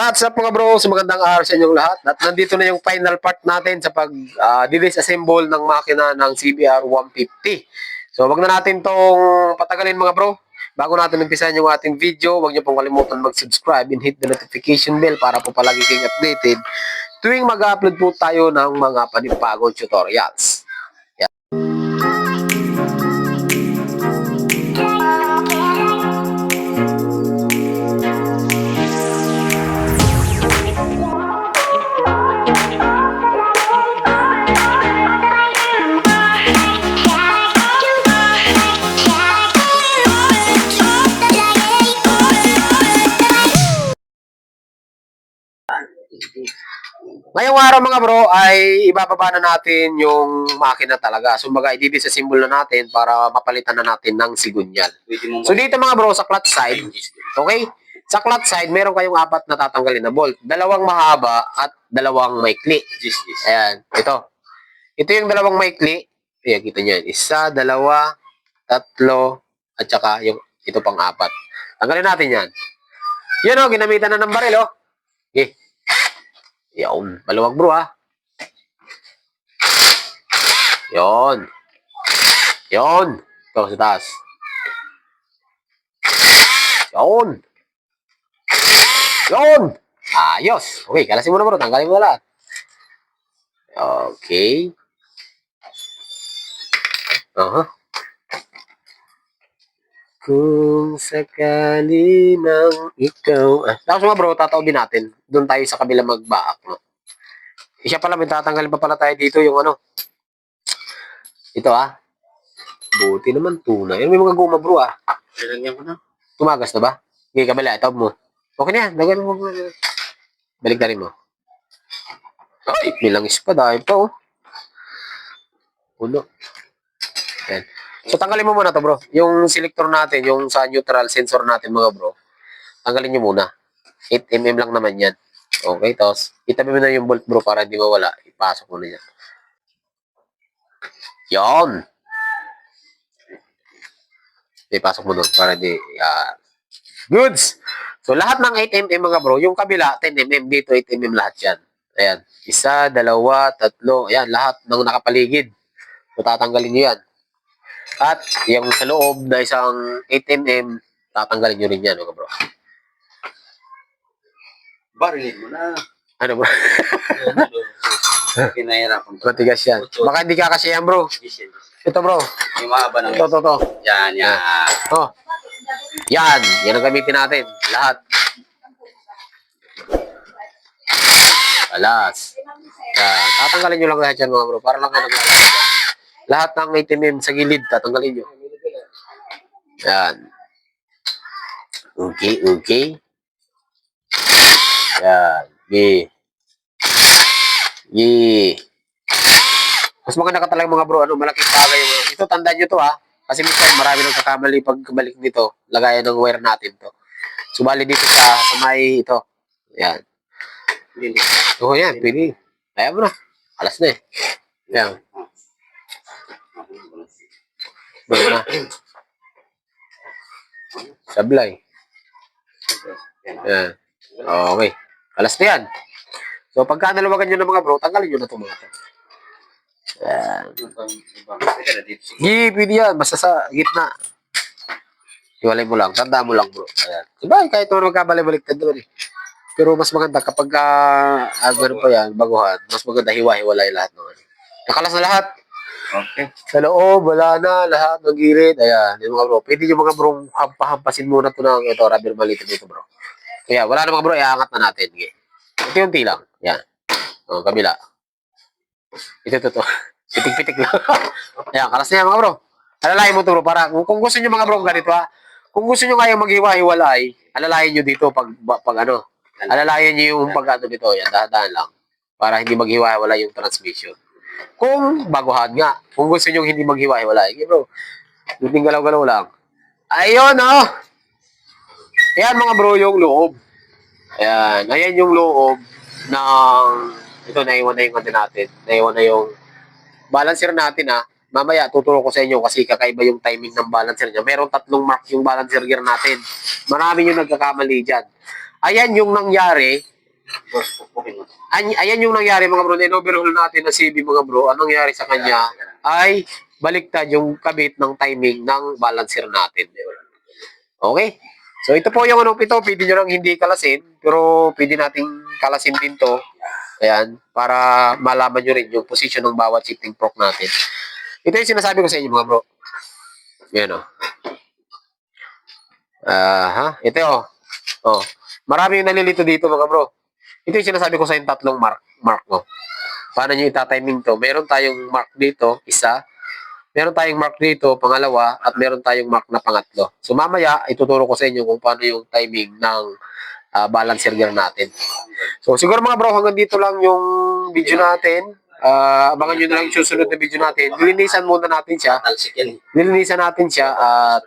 What's up mga bro? So magandang araw sa inyong lahat. At nandito na yung final part natin sa pag-disassemble ng makina ng CBR 150. So wag na natin tong patagalin mga bro. Bago natin umpisahan yung ating video, wag niyo pong kalimutan mag-subscribe and hit the notification bell para po palagi kayong updated tuwing mag-upload po tayo ng mga panibagong tutorials. Ngayong araw mga bro ay ibababa na natin yung makina talaga. So mga i-disassemble na natin para mapalitan na natin ng sigunyal. So dito mga bro sa clutch side, okay? Sa clutch side, meron kayong apat na tatanggalin na bolt. Dalawang mahaba at dalawang maikli. Ayan, ito. Ito yung dalawang maikli. Ayan, kita nyo yan. Isa, dalawa, tatlo, at saka yung ito pang apat. Tanggalin natin yan. Yan o, ginamitan na ng baril o. Okay. Yan, maluwag bro ha. Yon. Yon. Ito sa taas. Yon. Yon. Ayos. Okay, kalasin mo na bro. Tanggalin mo na lahat. Okay. Kung sakali nang ikaw... Tapos mga bro, tataobin natin. Doon tayo sa kabila magbaak. No? Siya pala, may tatanggalin pa pala tayo dito yung ano. Ito ah. Buti naman tunay. May mga guma bro ah. Ilagyan ko na. Tumagas na ba? Okay, kabila. Itaob mo. Okay na yan. Lagyan mo. Balik na rin mo. Ay, nilangis pa dahil pa oh. Uno. Ayan. So, tanggalin mo muna to bro. Yung selector natin, yung sa neutral sensor natin mga bro, tanggalin nyo muna. 8mm lang naman yan. Okay, tapos itabi mo na yung bolt bro para hindi mawala. Ipasok mo na yan. Yon! Ipasok mo doon para hindi... Goods! So, lahat ng 8mm mga bro, yung kabila, 10mm dito, 8mm lahat yan. Ayan. Isa, dalawa, tatlo. Ayan, lahat ng nakapaligid. So, tatanggalin nyo yan. At yung sa loob na isang 8mm, tatanggalin nyo rin yan, mga bro. Barilin mo na. Ano bro? Kinahirapan ko. Matigas yan. Baka hindi kakasya yan bro. Ito bro. Yung mahaba ng... Ito. Yan, yan. Oh. Yan. Yan ang gamitin natin. Lahat. Alas. Yan. Tatanggalin nyo lang lahat yan mga bro. Para lang kayo naglalagay. Lahat ng 8mm sa gilid, tatanggalin nyo. Yan. Okay. Yan. Mas maganda ka talaga mga bro, malaking bagay yung... Ito, tandaan nyo to ha. Kasi minsan marami nang kakamali pagkabalik nito. Lagayan ng wire natin to. Subali dito sa may ito. Yan. Oo yan, pwede. Kaya mo na. Alas na eh. Yan. Bago na. Sablay. Yan. Okay. Alas na yan. So, pagka nalawagan nyo ng mga bro, tanggalin nyo na ito mga ito. Yan. Pwede yan. Basta sa gitna. Iwalay mo lang. Tanda mo lang bro. Ayan. Diba, kahit naman magkabalik-baliktad doon eh. Pero mas maganda kapag gano'n pa yan, baguhan, mas maganda hiwa-hiwalay lahat naman. Nakalas na lahat. Okay. Sa loob, wala na, lahat ng gilid. Ayan, yung mga bro. Pwede yung mga bro, hampasin muna ito ng ito, rubber malito dito bro. Kaya, wala na mga bro, iangat na natin. Okay. Unti-unti lang. Yan. O, kabila. Ito. Pitik-pitik lang. Ayan, kalas na yan mga bro. Alalahin mo ito bro, para kung gusto nyo mga bro, ganito ha. Kung gusto nyo kayang maghiwa-hiwalay, alalahin nyo dito pag ano. Alalahin nyo yung pag ano dito. Yan, dahan-dahan lang. Para hindi maghiwa-hiwalay yung transmission. Kung baguhan nga. Kung gusto nyo hindi maghiwa-hiwalay. Okay bro. Hindi galaw-galaw lang. Ayun oh. Ayan mga bro yung loob. Ayan yung loob ng ito naiwan na yung ano natin. Naiwan na yung balancer natin ha. Mamaya tuturo ko sa inyo kasi kakaiba yung timing ng balancer niya. Meron 3 mark yung balancer gear natin. Marami yung nagkakamali dyan. Ayan yung nangyari Boss, pupukin mo. Ayan yung nangyari mga bro, in-overhaul natin na CB mga bro. Anong nangyari sa kanya ay baliktad yung kabit ng timing ng balancer natin. Okay? So ito po yung ano, ito, pwede nyo lang hindi kalasin, pero pwede nating kalasin din to. Ayan, para malaman nyo rin yung position ng bawat shifting fork natin. Ito yung sinasabi ko sa inyo mga bro. Yan o. Ito o. Oh. Maraming nalilito dito mga bro. Ito yung sinasabi ko sa yung tatlong mark mo. Paano nyo itatiming to? Meron tayong mark dito, isa. Meron tayong mark dito, pangalawa. At meron tayong mark na pangatlo. So mamaya, ituturo ko sa inyo kung paano yung timing ng balancer gear natin. So siguro mga bro, hanggang dito lang yung video natin. Abangan nyo na lang yung susunod na video natin. Lilinisan muna natin siya. Talsik yan. Lilinisan natin siya at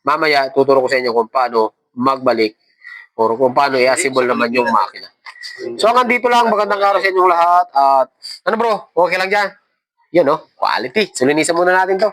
mamaya tuturo ko sa inyo kung paano magbalik or kung paano i-assemble naman yung makina. So hanggang dito lang, magandang araw sa inyong lahat at ano bro, okay lang dyan? Yun no, quality. So linisan muna natin to.